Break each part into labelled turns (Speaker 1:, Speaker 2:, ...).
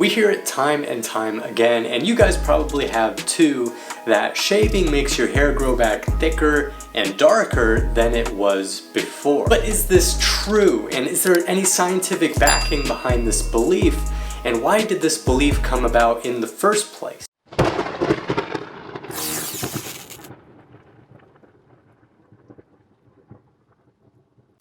Speaker 1: We hear it time and time again, and you guys probably have too, that shaving makes your hair grow back thicker and darker than it was before. But is this true? And is there any scientific backing behind this belief? And why did this belief come about in the first place?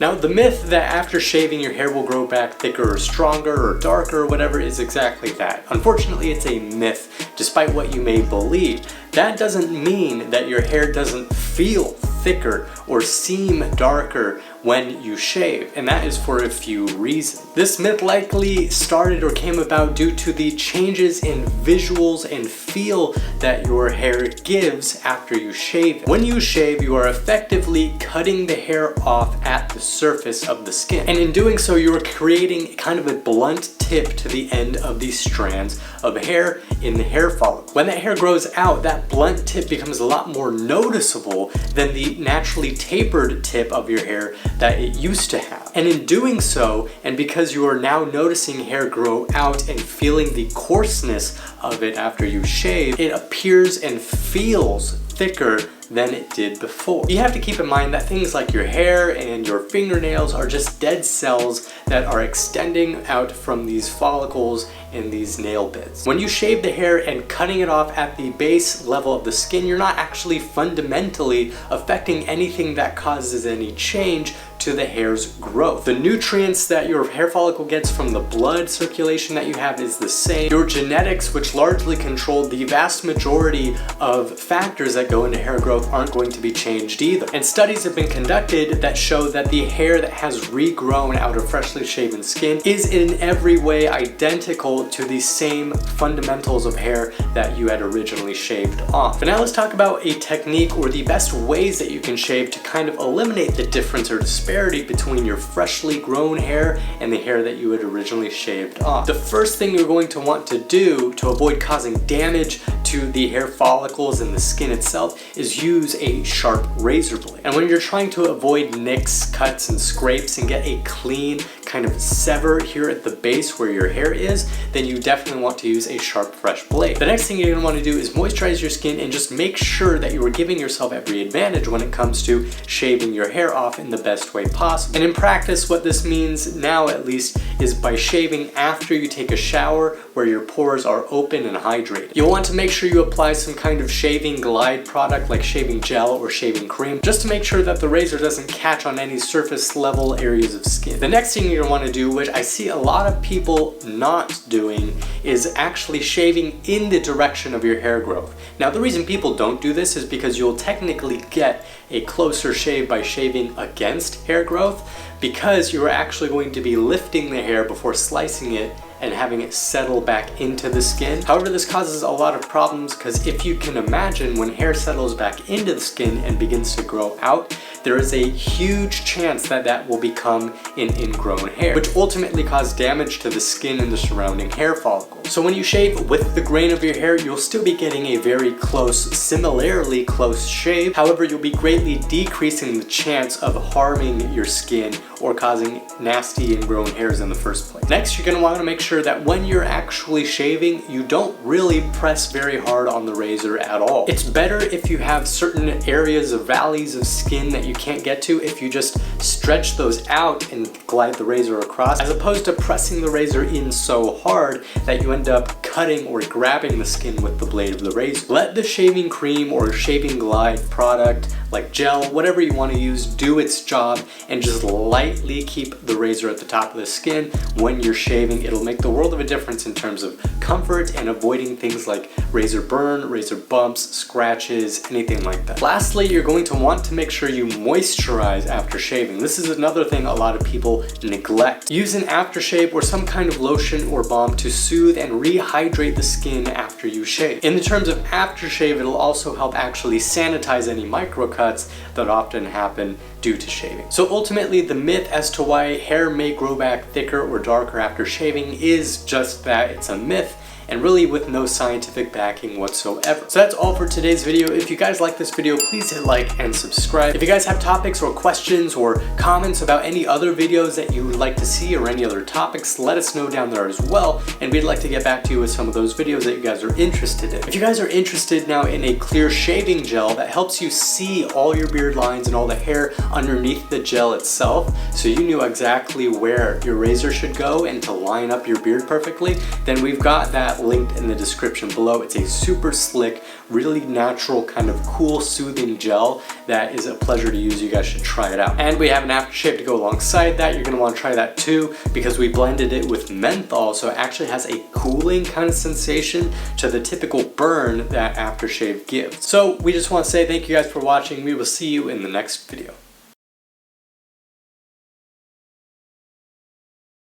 Speaker 1: Now, the myth that after shaving your hair will grow back thicker or stronger or darker or whatever is exactly that. Unfortunately, it's a myth, despite what you may believe. That doesn't mean that your hair doesn't feel thicker or seem darker when you shave, and that is for a few reasons. This myth likely started or came about due to the changes in visuals and feel that your hair gives after you shave it. When you shave, you are effectively cutting the hair off at the surface of the skin, and in doing so you are creating kind of a blunt tip to the end of these strands of hair in the hair follicle. When that hair grows out, that blunt tip becomes a lot more noticeable than the naturally tapered tip of your hair that it used to have. And in doing so, and because you are now noticing hair grow out and feeling the coarseness of it after you shave, it appears and feels thicker than it did before. You have to keep in mind that things like your hair and your fingernails are just dead cells that are extending out from these follicles and these nail beds. When you shave the hair and cutting it off at the base level of the skin, you're not actually fundamentally affecting anything that causes any change to the hair's growth. The nutrients that your hair follicle gets from the blood circulation that you have is the same. Your genetics, which largely control the vast majority of factors that go into hair growth, aren't going to be changed either. And studies have been conducted that show that the hair that has regrown out of freshly shaven skin is in every way identical to the same fundamentals of hair that you had originally shaved off. But now let's talk about a technique or the best ways that you can shave to kind of eliminate the difference or disparity between your freshly grown hair and the hair that you had originally shaved off. The first thing you're going to want to do to avoid causing damage to the hair follicles and the skin itself is use a sharp razor blade. And when you're trying to avoid nicks, cuts, and scrapes and get a clean kind of sever here at the base where your hair is, then you definitely want to use a sharp, fresh blade. The next thing you're going to want to do is moisturize your skin and just make sure that you are giving yourself every advantage when it comes to shaving your hair off in the best way possible. And in practice, what this means now at least is by shaving after you take a shower where your pores are open and hydrated. You'll want to make sure you apply some kind of shaving glide product like shaving gel or shaving cream just to make sure that the razor doesn't catch on any surface level areas of skin. The next thing you're going to want to do, which I see a lot of people not doing, is actually shaving in the direction of your hair growth. Now, the reason people don't do this is because you'll technically get a closer shave by shaving against hair growth, because you're actually going to be lifting the hair before slicing it and having it settle back into the skin. However, this causes a lot of problems because if you can imagine, when hair settles back into the skin and begins to grow out, there is a huge chance that that will become an ingrown hair, which ultimately causes damage to the skin and the surrounding hair follicle. So when you shave with the grain of your hair, you'll still be getting a very close, similarly close shave. However, you'll be greatly decreasing the chance of harming your skin or causing nasty ingrown hairs in the first place. Next, you're going to want to make sure that when you're actually shaving, you don't really press very hard on the razor at all. It's better if you have certain areas of valleys of skin that you can't get to if you just stretch those out and glide the razor across, as opposed to pressing the razor in so hard that you end up cutting or grabbing the skin with the blade of the razor. Let the shaving cream or shaving glide product like gel, whatever you want to use, do its job, and just lightly keep the razor at the top of the skin when you're shaving. It'll make the world of a difference in terms of comfort and avoiding things like razor burn, razor bumps, scratches, anything like that. Lastly, you're going to want to make sure you moisturize after shaving. This is another thing a lot of people neglect. Use an aftershave or some kind of lotion or balm to soothe and rehydrate the skin after you shave. In the terms of aftershave, it'll also help actually sanitize any microcuts that often happen due to shaving. So ultimately, the myth as to why hair may grow back thicker or darker after shaving is just that. It's a myth, and really with no scientific backing whatsoever. So that's all for today's video. If you guys like this video, please hit like and subscribe. If you guys have topics or questions or comments about any other videos that you would like to see or any other topics, let us know down there as well, and we'd like to get back to you with some of those videos that you guys are interested in. If you guys are interested now in a clear shaving gel that helps you see all your beard lines and all the hair underneath the gel itself, so you knew exactly where your razor should go and to line up your beard perfectly, then we've got that linked in the description below. It's a super slick, really natural, kind of cool, soothing gel that is a pleasure to use. You guys should try it out. And we have an aftershave to go alongside that. You're gonna wanna try that too, because we blended it with menthol, so it actually has a cooling kind of sensation to the typical burn that aftershave gives. So we just wanna say thank you guys for watching. We will see you in the next video.